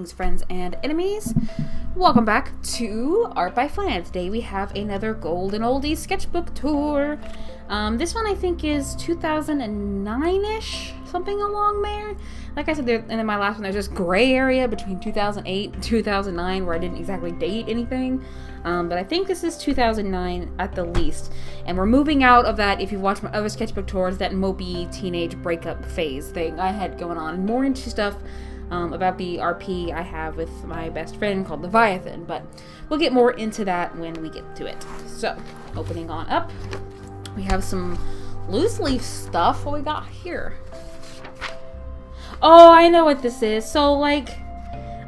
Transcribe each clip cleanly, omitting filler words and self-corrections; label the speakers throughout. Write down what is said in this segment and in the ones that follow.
Speaker 1: Greetings, friends and enemies. Welcome back to Art by Flan. Today we have another Golden Oldies sketchbook tour. This one I think is 2009-ish, something along there. Like I said, and in my last one, there's this gray area between 2008 and 2009 where I didn't exactly date anything. But I think this is 2009 at the least. And we're moving out of that, if you watch my other sketchbook tours, that mopey teenage breakup phase thing I had going on. And more into stuff about the RP I have with my best friend called Leviathan. But we'll get more into that when we get to it. So, opening on up, we have some loose leaf stuff. What we got here? Oh, I know what this is. So, like,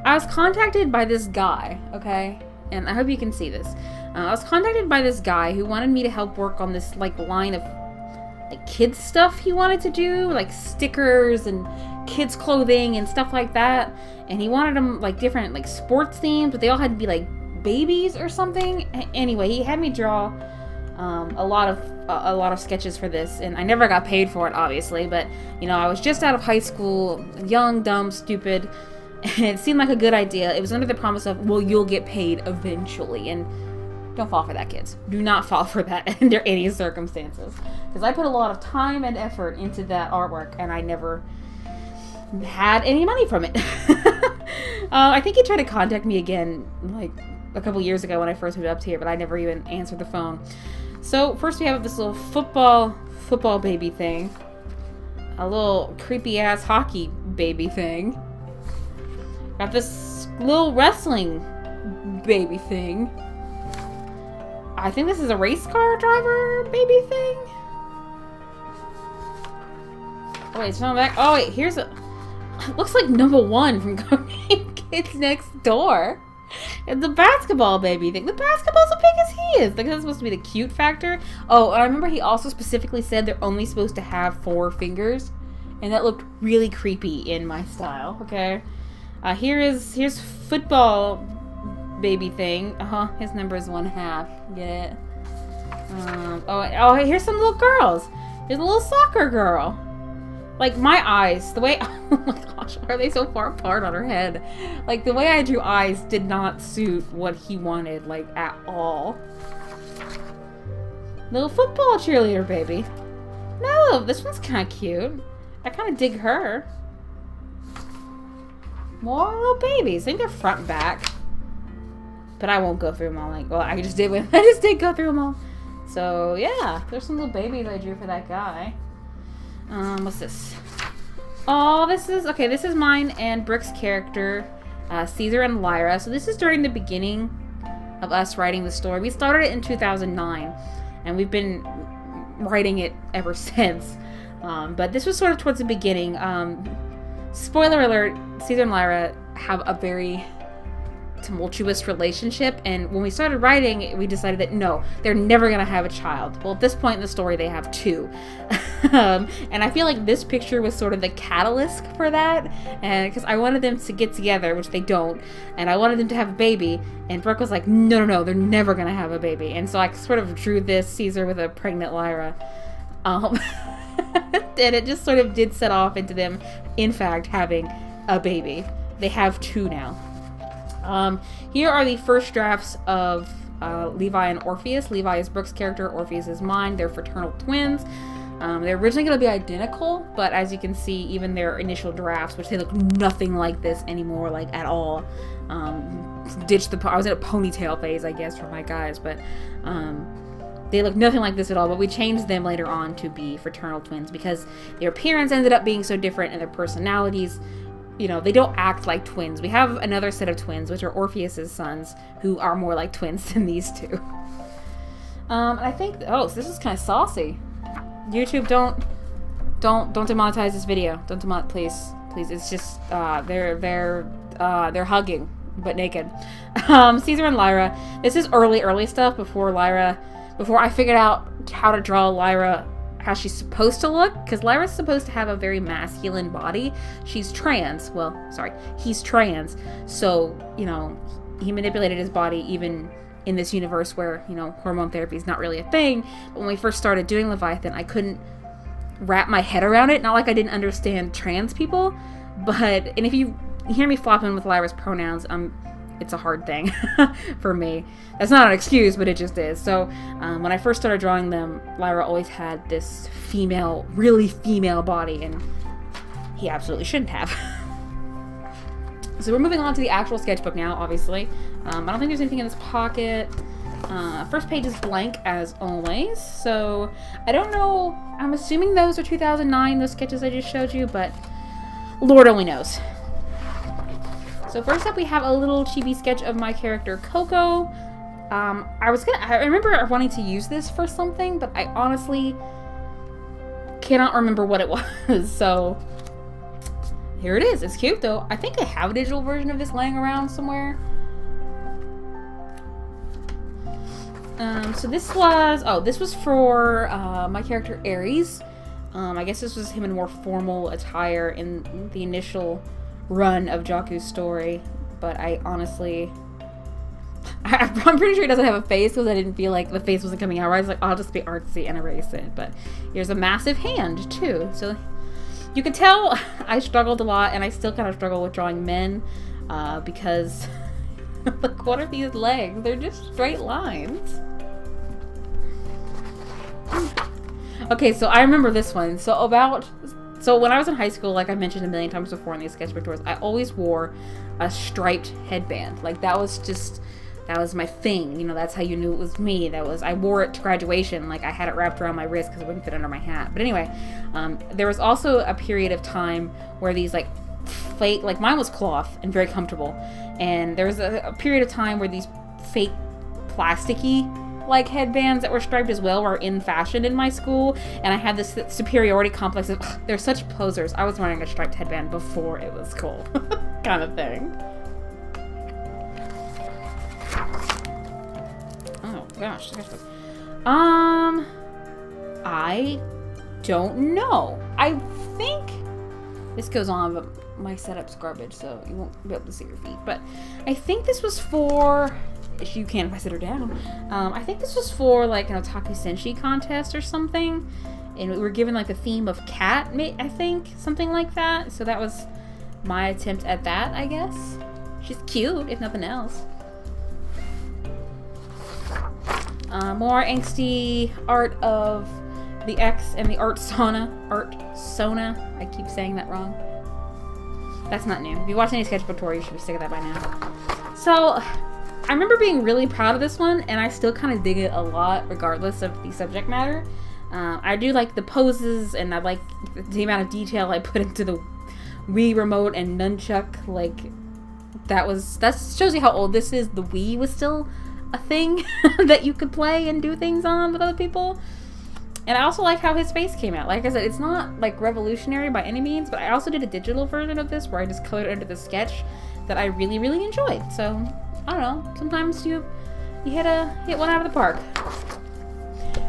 Speaker 1: I was contacted by this guy, okay? And I hope you can see this. I was contacted by this guy who wanted me to help work on this, like, line of, like, kids stuff he wanted to do, like stickers and kids clothing and stuff like that. And he wanted them, like, different, like, sports themes, but they all had to be, like, babies or something. Anyway, he had me draw a lot of sketches for this, and I never got paid for it, obviously, but, you know, I was just out of high school, young, dumb, stupid, and it seemed like a good idea. It was under the promise of, well, you'll get paid eventually, and don't fall for that, kids. Do not fall for that under any circumstances, because I put a lot of time and effort into that artwork, and I never had any money from it. I think he tried to contact me again, like, a couple years ago when I first moved up here, but I never even answered the phone. So, first we have this little football baby thing. A little creepy-ass hockey baby thing. Got this little wrestling baby thing. I think this is a race car driver baby thing. Oh, wait, it's not that. Oh, wait, here's a... It looks like number 1 from Codename Kids Next Door. It's a basketball baby thing. The basketball's as big as he is. Like, that's supposed to be the cute factor. Oh, I remember he also specifically said they're only supposed to have 4 fingers. And that looked really creepy in my style, okay? Here's football baby thing. His number is 1/2. Get it? Oh, here's some little girls. Here's a little soccer girl. Like, my eyes, the way, oh my gosh, why are they so far apart on her head? Like, the way I drew eyes did not suit what he wanted, like, at all. Little football cheerleader baby. No, this one's kind of cute. I kind of dig her. More little babies. I think they're front and back. But I won't go through them all. Like, well, I just did go through them all. So, yeah, there's some little babies I drew for that guy. What's this? Oh, this is mine and Brooke's character, Caesar and Lyra. So this is during the beginning of us writing the story. We started it in 2009, and we've been writing it ever since. But this was sort of towards the beginning. Spoiler alert, Caesar and Lyra have a very tumultuous relationship, and when we started writing, we decided that no, they're never gonna have a child. Well, at this point in the story, they have 2. And I feel like this picture was sort of the catalyst for that, and because I wanted them to get together, which they don't, and I wanted them to have a baby, and Brooke was like, no, they're never gonna have a baby. And so I sort of drew this Caesar with a pregnant Lyra, and it just sort of did set off into them, in fact, having a baby. They have 2 now. Here are the first drafts of Levi and Orpheus. Levi is Brooke's character, Orpheus is mine. They're fraternal twins. They're originally going to be identical, but as you can see, even their initial drafts, which they look nothing like this anymore, like at all. I was in a ponytail phase, I guess, for my guys, but they look nothing like this at all. But we changed them later on to be fraternal twins because their appearance ended up being so different and their personalities, you know, they don't act like twins. We have another set of twins, which are Orpheus's sons, who are more like twins than these 2. I think, so this is kind of saucy. YouTube, don't demonetize this video. Don't please. It's just, they're hugging, but naked. Caesar and Lyra. This is early stuff before I figured out how to draw Lyra how she's supposed to look, because Lyra's supposed to have a very masculine body. She's trans. Well, sorry, he's trans. So, you know, he manipulated his body even in this universe where, you know, hormone therapy is not really a thing. But when we first started doing Leviathan, I couldn't wrap my head around it. Not like I didn't understand trans people, but, and if you hear me flopping with Lyra's pronouns, it's a hard thing for me. That's not an excuse, but it just is. So when I first started drawing them, Lyra always had this female, really female body, and he absolutely shouldn't have. So we're moving on to the actual sketchbook now, obviously. I don't think there's anything in this pocket. First page is blank, as always. So I don't know. I'm assuming those are 2009, those sketches I just showed you, but Lord only knows. So first up, we have a little chibi sketch of my character Coco. I remember wanting to use this for something, but I honestly cannot remember what it was. So here it is. It's cute though. I think I have a digital version of this laying around somewhere. So this was for my character Aries. I guess this was him in more formal attire in the initial run of Jaku's story, but I honestly, I'm pretty sure he doesn't have a face because I didn't feel like the face wasn't coming out right. I was like, I'll just be artsy and erase it. But here's a massive hand too, so you can tell I struggled a lot, and I still kind of struggle with drawing men because like, what are these legs? They're just straight lines. Okay, so I remember this one. So when I was in high school, like I mentioned a million times before in these sketchbook tours, I always wore a striped headband. Like that was my thing. You know, that's how you knew it was me. I wore it to graduation. Like I had it wrapped around my wrist because it wouldn't fit under my hat. But anyway, there was also a period of time where these like fake, like mine was cloth and very comfortable. And there was a period of time where these fake plasticky like headbands that were striped as well were in fashion in my school, and I had this superiority complex of they're such posers. I was wearing a striped headband before it was cool kind of thing. Oh gosh, I don't know. I think this goes on, but my setup's garbage, so you won't be able to see your feet. But I think this was for, if you can, if I sit her down. I think this was for like an Otaku Senshi contest or something, and we were given like the theme of cat, I think, something like that. So that was my attempt at that, I guess. She's cute, if nothing else. More angsty art of the X and the Art Sona. I keep saying that wrong. That's not new. If you watch any sketchbook tour, you should be sick of that by now. So I remember being really proud of this one, and I still kind of dig it a lot regardless of the subject matter. I do like the poses, and I like the amount of detail I put into the Wii remote and nunchuck. Like that shows you how old this is. The Wii was still a thing that you could play and do things on with other people. And I also like how his face came out. Like I said, it's not like revolutionary by any means, but I also did a digital version of this where I just colored it into the sketch that I really, really enjoyed. So I don't know, sometimes you hit one out of the park.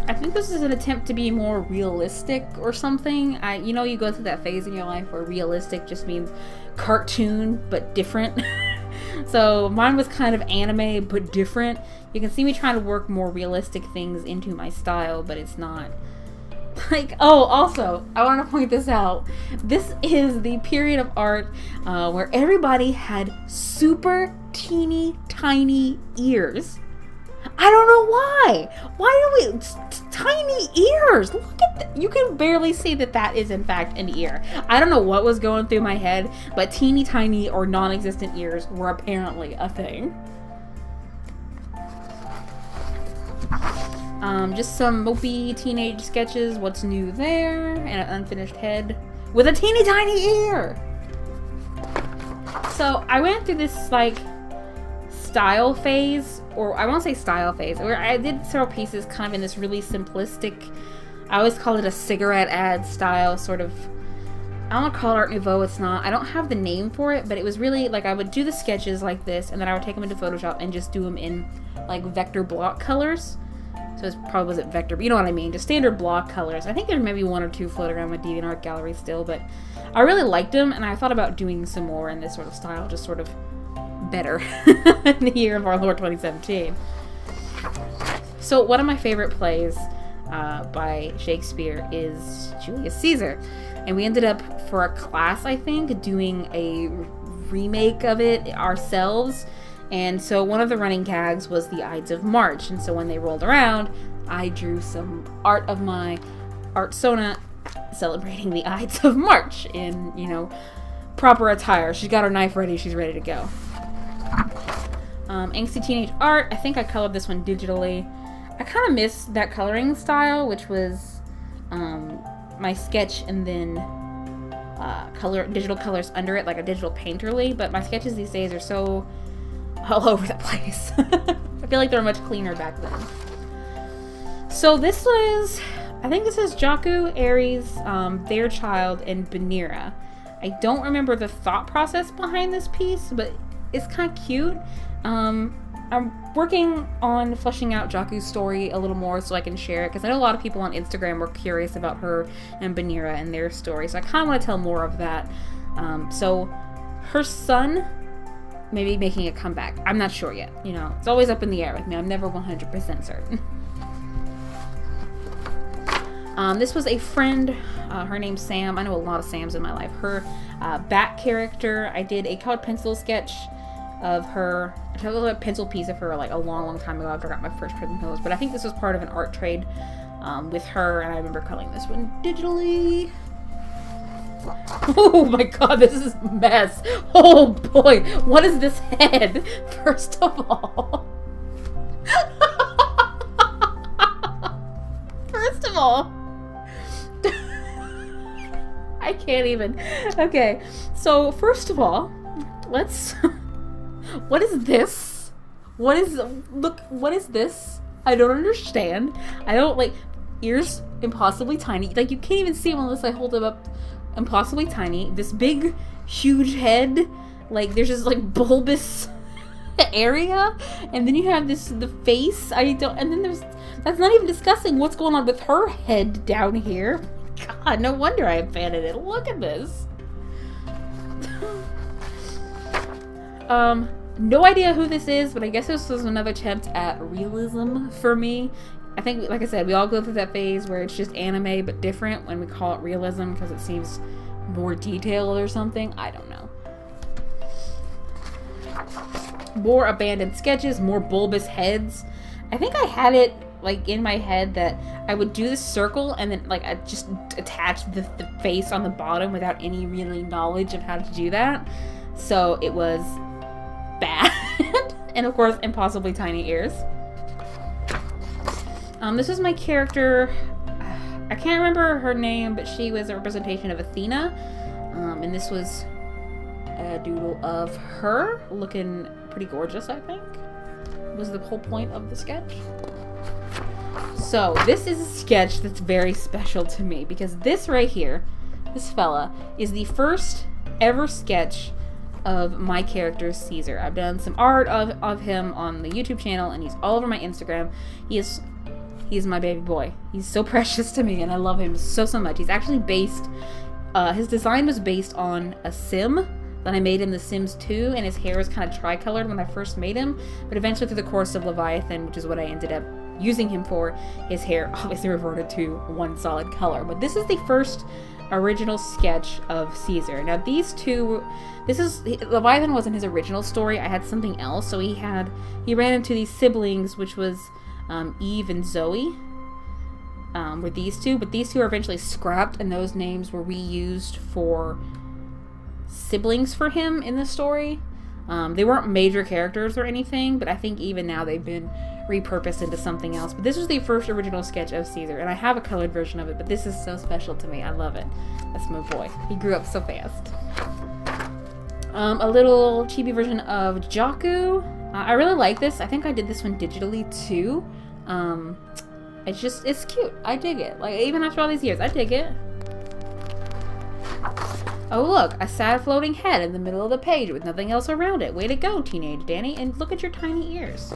Speaker 1: I think this is an attempt to be more realistic or something. You know, you go through that phase in your life where realistic just means cartoon but different. So mine was kind of anime but different. You can see me trying to work more realistic things into my style, but it's not like, oh, also, I want to point this out. This is the period of art where everybody had super teeny tiny ears. I don't know why. Why do we tiny ears? Look at that. You can barely see that is in fact an ear. I don't know what was going through my head, but teeny tiny or non-existent ears were apparently a thing. Just some mopey teenage sketches. What's new there? And an unfinished head with a teeny tiny ear. So I went through this like style phase, or I won't say style phase, where I did several pieces kind of in this really simplistic, I always call it a cigarette ad style sort of. I don't want to call it Art Nouveau, it's not. I don't have the name for it, but it was really like I would do the sketches like this, and then I would take them into Photoshop and just do them in like vector block colors. So it probably wasn't vector, but you know what I mean, just standard block colors. I think there's maybe one or two floating around my DeviantArt gallery still, but I really liked them, and I thought about doing some more in this sort of style, just sort of better in the year of our Lord 2017. So one of my favorite plays by Shakespeare is Julius Caesar, and we ended up for a class, I think, doing a remake of it ourselves. And so one of the running gags was the Ides of March. And so when they rolled around, I drew some art of my art Sona celebrating the Ides of March in, you know, proper attire. She's got her knife ready. She's ready to go. Angsty Teenage Art. I think I colored this one digitally. I kind of miss that coloring style, which was my sketch and then digital colors under it, like a digital painterly. But my sketches these days are so all over the place. I feel like they were much cleaner back then. So this was, I think this is Jaku, Aries, their child, and Banira. I don't remember the thought process behind this piece, but it's kind of cute. I'm working on fleshing out Jaku's story a little more so I can share it, because I know a lot of people on Instagram were curious about her and Banira and their story, so I kind of want to tell more of that. So her son may be making a comeback. I'm not sure yet. You know, it's always up in the air with me. I'm never 100% certain. This was a friend, her name's Sam. I know a lot of Sams in my life. Her back character, I did a colored pencil sketch of her. I took a pencil piece of her like a long time ago after I got my first Prism Pillows, but I think this was part of an art trade with her, and I remember coloring this one digitally. Oh my god, this is a mess. Oh boy, what is this head, first of all? First of all, I can't even. Okay, so first of all, let's... What is this? What is this? I don't understand. I don't, like, ears impossibly tiny. Like, you can't even see them unless I hold them up. Impossibly tiny. This big, huge head. Like, there's this, like, bulbous area. And then you have the face. And then that's not even discussing what's going on with her head down here. God, no wonder I abandoned it. Look at this. No idea who this is, but I guess this was another attempt at realism for me. I think, like I said, we all go through that phase where it's just anime but different when we call it realism because it seems more detailed or something. I don't know. More abandoned sketches, more bulbous heads. I think I had it like in my head that I would do this circle and then like I just attach the face on the bottom without any really knowledge of how to do that. So it was bad. And of course, impossibly tiny ears. This was my character. I can't remember her name, but she was a representation of Athena. And this was a doodle of her looking pretty gorgeous, I think. Was the whole point of the sketch. So this is a sketch that's very special to me because this right here, this fella, is the first ever sketch of my character Caesar. I've done some art of him on the YouTube channel and he's all over my Instagram. He's my baby boy. He's so precious to me and I love him so much. He's actually based, his design was based on a sim that I made in The Sims 2 and his hair was kind of tricolored when I first made him, but eventually through the course of Leviathan, which is what I ended up using him for, his hair obviously reverted to one solid color. But this is the first original sketch of Caesar. Now these two, Leviathan wasn't his original story. I had something else. So he ran into these siblings, which was Eve and Zoe, were these two. But these two are eventually scrapped and those names were reused for siblings for him in the story. They weren't major characters or anything, but I think even now they've been repurposed into something else. But this was the first original sketch of Caesar, and I have a colored version of it, but this is so special to me. I love it. That's my boy. He grew up so fast. A little chibi version of Jaku. I really like this. I think I did this one digitally too. It's cute. I dig it. Like, even after all these years, I dig it. Oh look, a sad floating head in the middle of the page with nothing else around it. Way to go, Teenage Danny. And look at your tiny ears.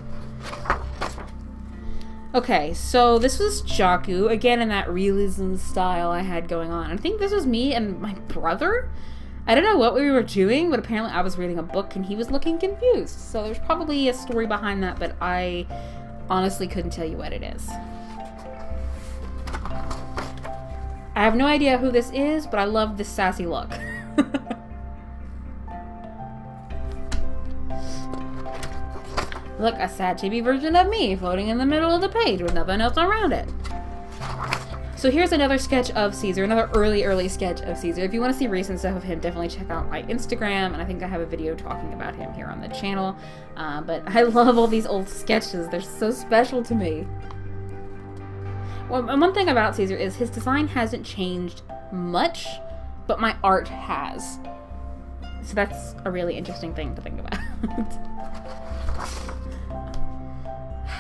Speaker 1: Okay, so this was Jaku, again in that realism style I had going on. I think this was me and my brother. I don't know what we were doing, but apparently I was reading a book and he was looking confused. So there's probably a story behind that, but I honestly couldn't tell you what it is. I have no idea who this is, but I love this sassy look. Look, a sad chibi version of me floating in the middle of the page with nothing else around it. So here's another sketch of Caesar, another early sketch of Caesar. If you want to see recent stuff of him, definitely check out my Instagram, and I think I have a video talking about him here on the channel. But I love all these old sketches. They're so special to me. Well, one thing about Caesar is his design hasn't changed much, but my art has. So that's a really interesting thing to think about.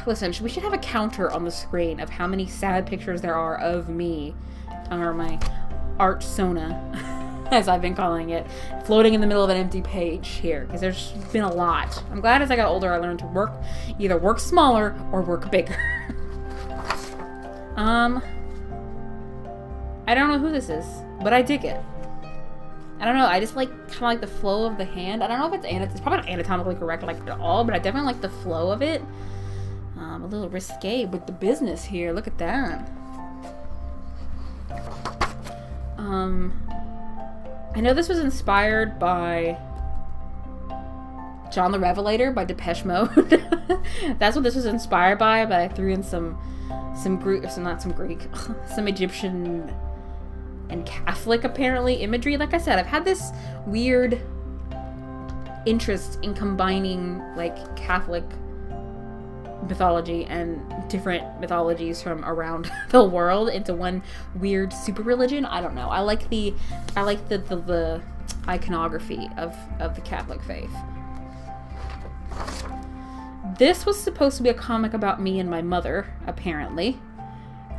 Speaker 1: Listen, we should have a counter on the screen of how many sad pictures there are of me, or my art sona, as I've been calling it, floating in the middle of an empty page here, because there's been a lot. I'm glad as I got older I learned to either work smaller or work bigger. I don't know who this is, but I dig it. I don't know, I just like kind of like the flow of the hand. I don't know if it's probably not anatomically correct like at all, but I definitely like the flow of it. A little risque with the business here. Look at that. I know this was inspired by John the Revelator by Depeche Mode. That's what this was inspired by, but I threw in some Egyptian and Catholic, apparently, imagery. Like I said, I've had this weird interest in combining, like, Catholic mythology and different mythologies from around the world into one weird super religion. I don't know. I like the iconography of the Catholic faith. This was supposed to be a comic about me and my mother, apparently.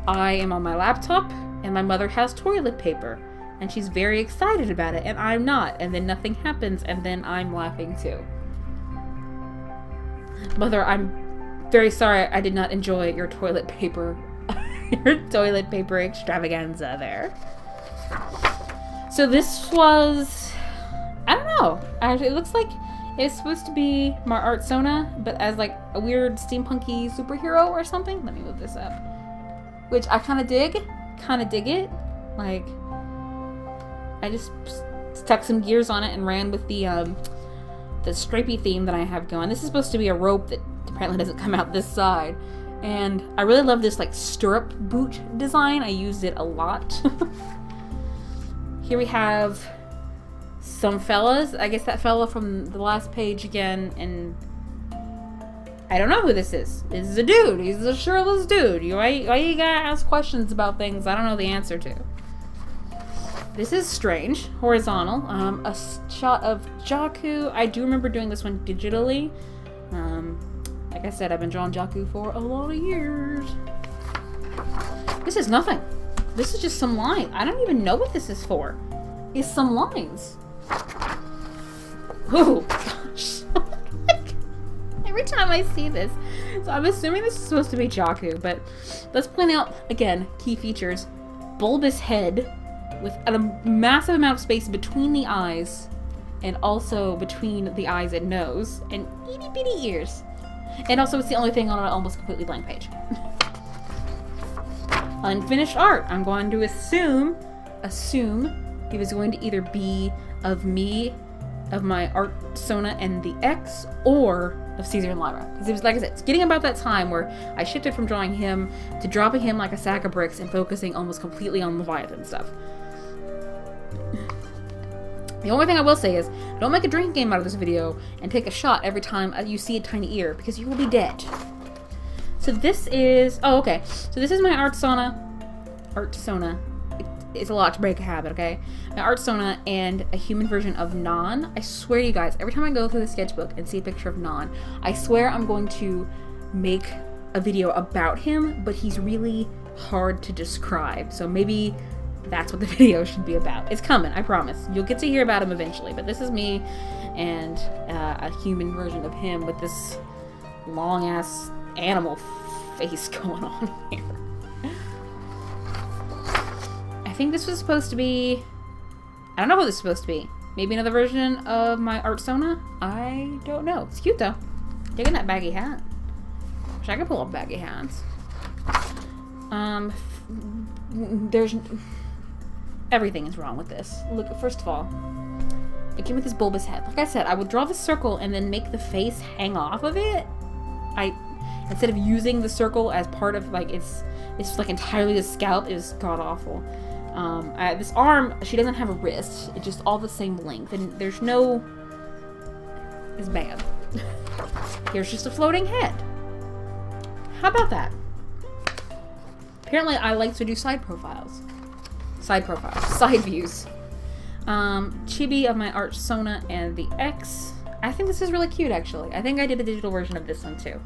Speaker 1: I am on my laptop, and my mother has toilet paper, and she's very excited about it, and I'm not, and then nothing happens, and then I'm laughing too. Mother, I'm very sorry I did not enjoy your toilet paper extravaganza there. So this was, I don't know, actually it looks like it's supposed to be my art sona, but as like a weird steampunky superhero or something. Let me move this up. Which I kind of dig it. Like, I just stuck some gears on it and ran with the stripey theme that I have going. This is supposed to be a rope that apparently doesn't come out this side. And I really love this like stirrup boot design. I used it a lot. Here we have some fellas. I guess that fella from the last page again, and I don't know who this is. This is a dude. He's a shirtless dude. Why you gotta ask questions about things I don't know the answer to? This is strange. Horizontal. A shot of Jakku. I do remember doing this one digitally. Like I said, I've been drawing Jakku for a lot of years. This is nothing. This is just some line. I don't even know what this is for. It's some lines. Oh, gosh. Every time I see this. So I'm assuming this is supposed to be Jakku, but let's point out, again, key features. Bulbous head with a massive amount of space between the eyes and also between the eyes and nose, and itty bitty ears. And also it's the only thing on an almost completely blank page. Unfinished art. I'm going to assume it was going to either be of me, of my art sona and the X, or of Caesar and Lyra. Because it was, like I said, it's getting about that time where I shifted from drawing him to dropping him like a sack of bricks and focusing almost completely on Leviathan stuff. The only thing I will say is, don't make a drinking game out of this video and take a shot every time you see a tiny ear, because you will be dead. So this is, oh, okay. So this is my art sona. It's a lot to break a habit, okay? My art sona and a human version of Non. I swear to you guys, every time I go through the sketchbook and see a picture of Non, I swear I'm going to make a video about him, but he's really hard to describe. So maybe that's what the video should be about. It's coming, I promise. You'll get to hear about him eventually, but this is me and a human version of him with this long-ass animal face going on here. I think this was supposed to be, I don't know what this is supposed to be. Maybe another version of my art sona? I don't know. It's cute though. Digging that baggy hat. Wish I could pull up baggy hats. There's everything is wrong with this. Look, first of all, it came with this bulbous head. Like I said, I would draw the circle and then make the face hang off of it. instead of using the circle as part of like it's like entirely the scalp, it was god awful. This arm, she doesn't have a wrist. It's just all the same length, and there's no. It's bad. Here's just a floating head. How about that? Apparently, I like to do side views. Chibi of my Arch Sona and the X. I think this is really cute, actually. I think I did a digital version of this one too.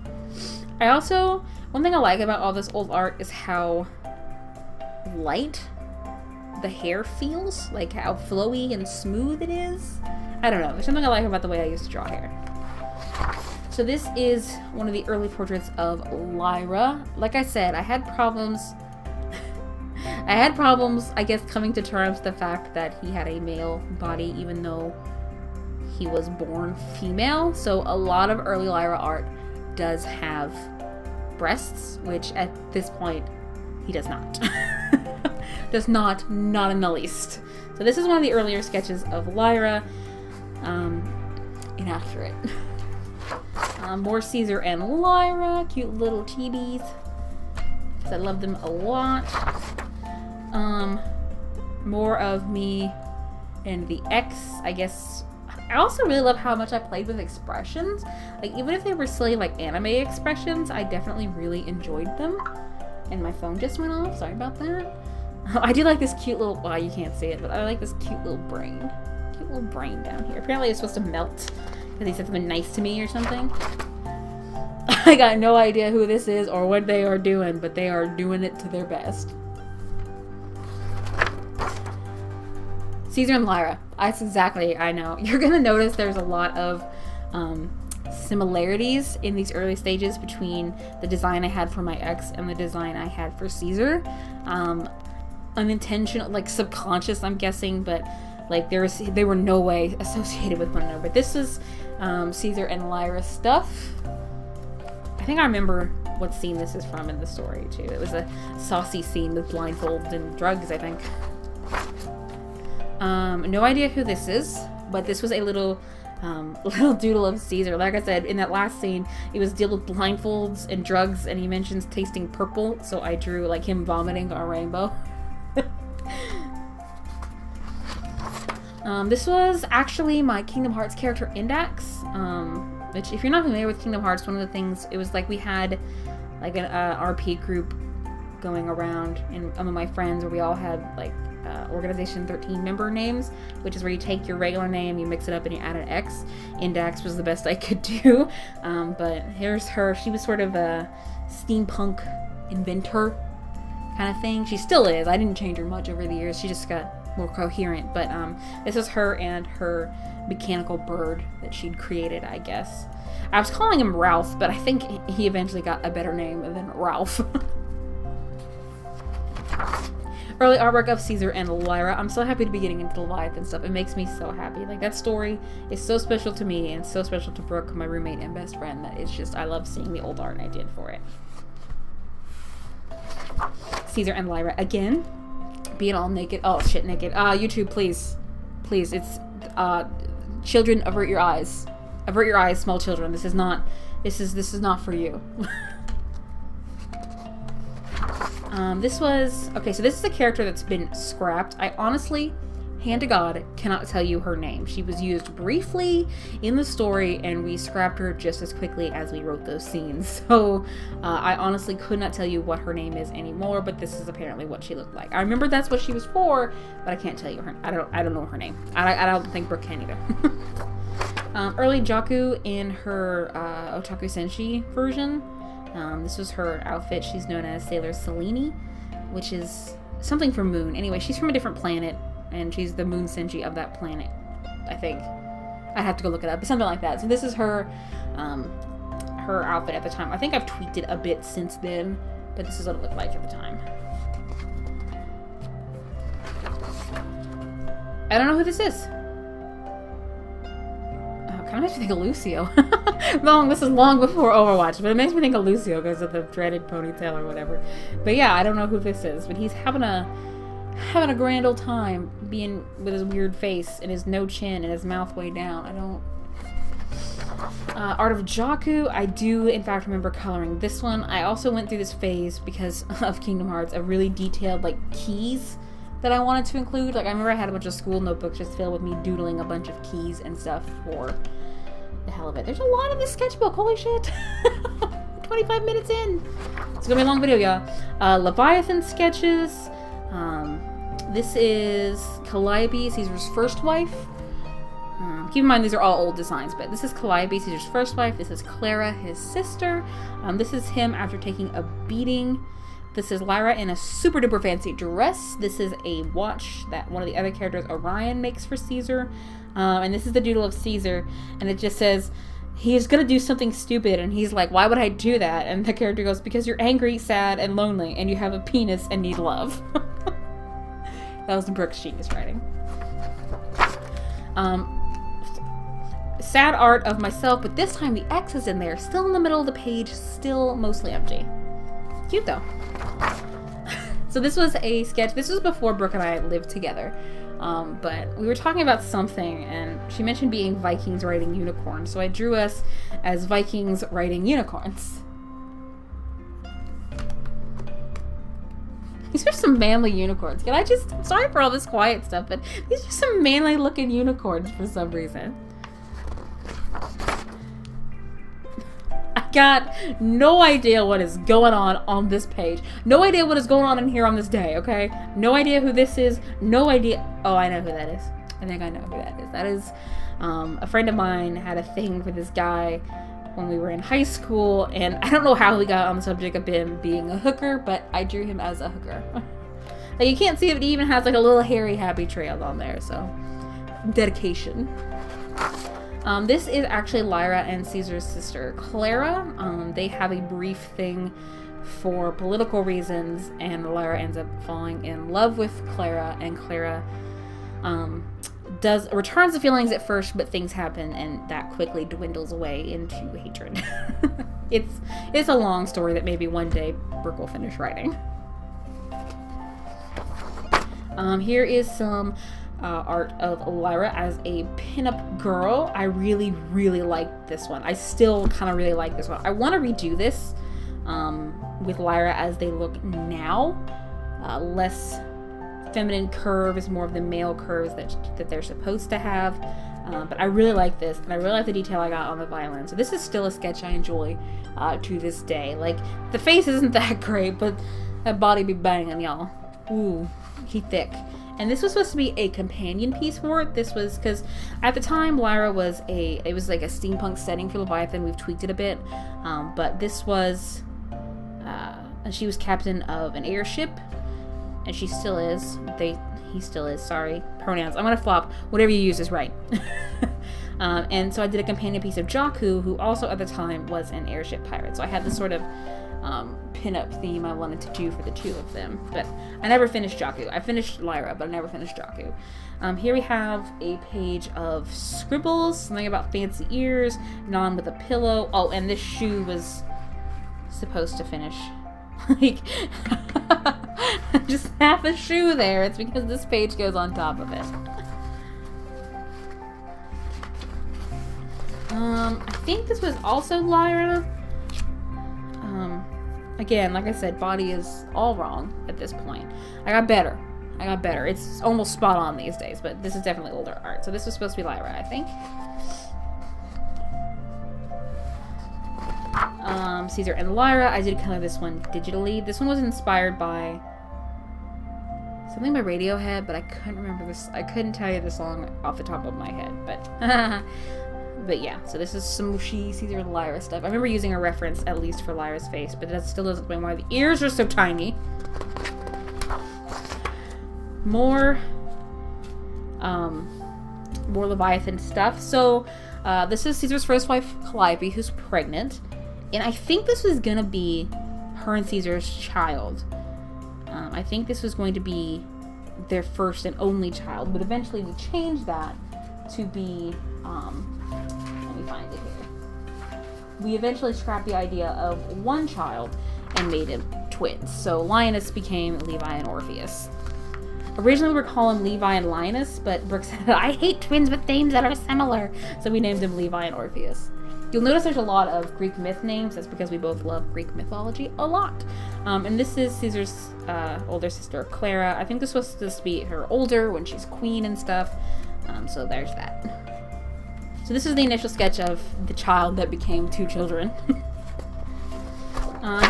Speaker 1: One thing I like about all this old art is how light the hair feels, like how flowy and smooth it is. I don't know, there's something I like about the way I used to draw hair. So this is one of the early portraits of Lyra. Like I said, I had problems, I guess, coming to terms with the fact that he had a male body even though he was born female. So a lot of early Lyra art does have breasts, which at this point he does not. Not in the least. So this is one of the earlier sketches of Lyra. Inaccurate. More Caesar and Lyra, cute little chibis, because I love them a lot. More of me and the X, I guess. I also really love how much I played with expressions. Like, even if they were silly, like, anime expressions, I definitely really enjoyed them. And my phone just went off, sorry about that. I do like this cute little, well, you can't see it, but I like this cute little brain. Cute little brain down here. Apparently it's supposed to melt because he said something nice to me or something. I got no idea who this is or what they are doing, but they are doing it to their best. Caesar and Lyra. That's exactly, I know. You're going to notice there's a lot of similarities in these early stages between the design I had for my ex and the design I had for Caesar. Unintentional, like subconscious, I'm guessing, but like they were no way associated with one another. But this is Caesar and Lyra stuff. I think I remember what scene this is from in the story too. It was a saucy scene with blindfolds and drugs, I think. No idea who this is, but this was a little doodle of Caesar. Like I said, in that last scene, it was deal with blindfolds and drugs, and he mentions tasting purple, so I drew like him vomiting a rainbow. This was actually my Kingdom Hearts character index, which, if you're not familiar with Kingdom Hearts, one of the things, it was like we had like an RP group going around, and some of my friends, where we all had like Organization 13 member names, which is where you take your regular name, you mix it up, and you add an X. Index was the best I could do, but here's her. She was sort of a steampunk inventor kind of thing. She still is. I didn't change her much over the years. She just got more coherent, but this is her and her mechanical bird that she'd created, I guess. I was calling him Ralph, but I think he eventually got a better name than Ralph. Early artwork of Caesar and Lyra. I'm so happy to be getting into the live and stuff. It makes me so happy. Like, that story is so special to me and so special to Brooke, my roommate and best friend, that it's just, I love seeing the old art I did for it. Caesar and Lyra again. Being all naked. Oh, shit, naked. YouTube, please. Please, it's, children, avert your eyes. Avert your eyes, small children. This is not for you. This was, okay, so this is a character that's been scrapped. I honestly, hand to God, cannot tell you her name. She was used briefly in the story, and we scrapped her just as quickly as we wrote those scenes. So, I honestly could not tell you what her name is anymore, but this is apparently what she looked like. I remember that's what she was for, but I can't tell you her, I don't know her name. I don't think Brooke can either. Early Jaku in her, Otaku Senshi version. This was her outfit. She's known as Sailor Selene, which is something from Moon. Anyway, she's from a different planet, and she's the Moon Senshi of that planet, I think. I'd have to go look it up, but something like that. So this is her, her outfit at the time. I think I've tweaked it a bit since then, but this is what it looked like at the time. I don't know who this is. Kind of makes me think of Lucio. This is long before Overwatch, but it makes me think of Lucio because of the dreaded ponytail or whatever. But yeah, I don't know who this is, but he's having a grand old time being with his weird face and his no chin and his mouth way down. Art of Jakku, I do in fact remember coloring this one. I also went through this phase because of Kingdom Hearts of really detailed like keys that I wanted to include. Like I remember I had a bunch of school notebooks just filled with me doodling a bunch of keys and stuff for the hell of it. There's a lot in this sketchbook, holy shit. 25 minutes in. It's gonna be a long video, y'all. Leviathan sketches. This is Calliope, Caesar's first wife. Keep in mind these are all old designs, but this is Calliope, Caesar's first wife. This is Clara, his sister. This is him after taking a beating. This is Lyra in a super duper fancy dress. This is a watch that one of the other characters, Orion, makes for Caesar. And this is the doodle of Caesar, and it just says, he's gonna do something stupid, and he's like, why would I do that? And the character goes, because you're angry, sad, and lonely, and you have a penis and need love. That was Brooke's genius writing. Sad art of myself, but this time the X is in there, still in the middle of the page, still mostly empty. Cute though. So this was a sketch. This was before Brooke and I lived together. But we were talking about something, and she mentioned being Vikings riding unicorns. So I drew us as Vikings riding unicorns. These are some manly unicorns. I'm sorry for all this quiet stuff, but these are some manly looking unicorns for some reason. I got no idea what is going on this page. No idea what is going on in here on this day, okay? No idea who this is. No idea. Oh, I know who that is. I think I know who that is. That is a friend of mine had a thing for this guy when we were in high school, and I don't know how we got on the subject of him being a hooker, but I drew him as a hooker. Like, you can't see it, but he even has like a little hairy happy trail on there, so dedication. This is actually Lyra and Caesar's sister, Clara. They have a brief thing for political reasons, and Lyra ends up falling in love with Clara, and Clara returns the feelings at first, but things happen, and that quickly dwindles away into hatred. It's a long story that maybe one day Brooke will finish writing. Here is some art of Lyra as a pinup girl. I really, really like this one. I still kind of really like this one. I want to redo this with Lyra as they look now. Less feminine curves, more of the male curves that they're supposed to have. But I really like this, and I really like the detail I got on the violin. So this is still a sketch I enjoy to this day. Like, the face isn't that great, but that body be banging, y'all. Ooh, he thick. And this was supposed to be a companion piece for it. This was because at the time Lyra was it was like a steampunk setting for Leviathan. We've tweaked it a bit, but this was she was captain of an airship, and she still is. He still is. Sorry, pronouns. I'm gonna flop. Whatever you use is right. And so I did a companion piece of Jakku, who also at the time was an airship pirate. So I had this sort of pin-up theme I wanted to do for the two of them, but I never finished Jakku. I finished Lyra, but I never finished Jakku. Here we have a page of scribbles, something about fancy ears, non with a pillow. Oh, and this shoe was supposed to finish. Like, just half a shoe there. It's because this page goes on top of it. I think this was also Lyra. Again, like I said, body is all wrong at this point. I got better. It's almost spot on these days, but this is definitely older art. So this was supposed to be Lyra, I think. Caesar and Lyra. I did color this one digitally. This one was inspired by something by Radiohead, but I couldn't remember this. I couldn't tell you the song off the top of my head, but but yeah. So this is some Caesar and Lyra stuff. I remember using a reference at least for Lyra's face, but that still doesn't explain why the ears are so tiny. More Leviathan stuff. So this is Caesar's first wife, Calliope, who's pregnant. And I think this was going to be her and Caesar's child. I think this was going to be their first and only child. But eventually we changed that to be... let me find it here. We eventually scrapped the idea of one child and made him twins. So Linus became Levi and Orpheus. Originally we were calling Levi and Linus, but Brooke said, I hate twins with names that are similar. So we named him Levi and Orpheus. You'll notice there's a lot of Greek myth names. That's because we both love Greek mythology a lot. And this is Caesar's older sister, Clara. I think this was supposed to be her older when she's queen and stuff. So there's that. So this is the initial sketch of the child that became 2 children.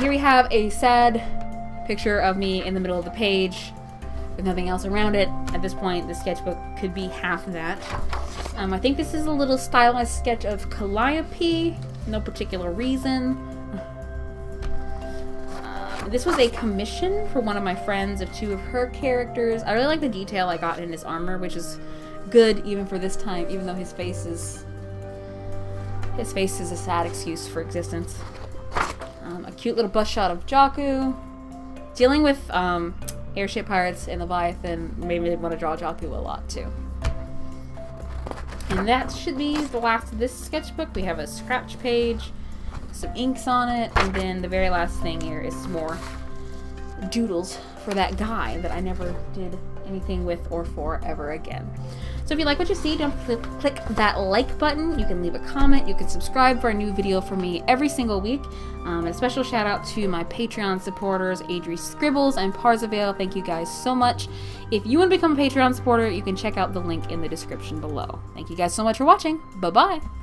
Speaker 1: Here we have a sad picture of me in the middle of the page with nothing else around it. At this point, the sketchbook could be half that. I think this is a little stylized sketch of Calliope. No particular reason. This was a commission for one of my friends of 2 of her characters. I really like the detail I got in his armor, which is good even for this time, even though his face is a sad excuse for existence. A cute little bust shot of Jakku. Dealing with airship pirates and Leviathan made me want to draw Jakku a lot too. And that should be the last of this sketchbook. We have a scratch page, some inks on it, and then the very last thing here is some more doodles for that guy that I never did anything with or for ever again. So if you like what you see, don't click that like button. You can leave a comment. You can subscribe for a new video from me every single week. And a special shout out to my Patreon supporters, Adri Scribbles and Parzival. Thank you guys so much. If you want to become a Patreon supporter, you can check out the link in the description below. Thank you guys so much for watching. Bye-bye.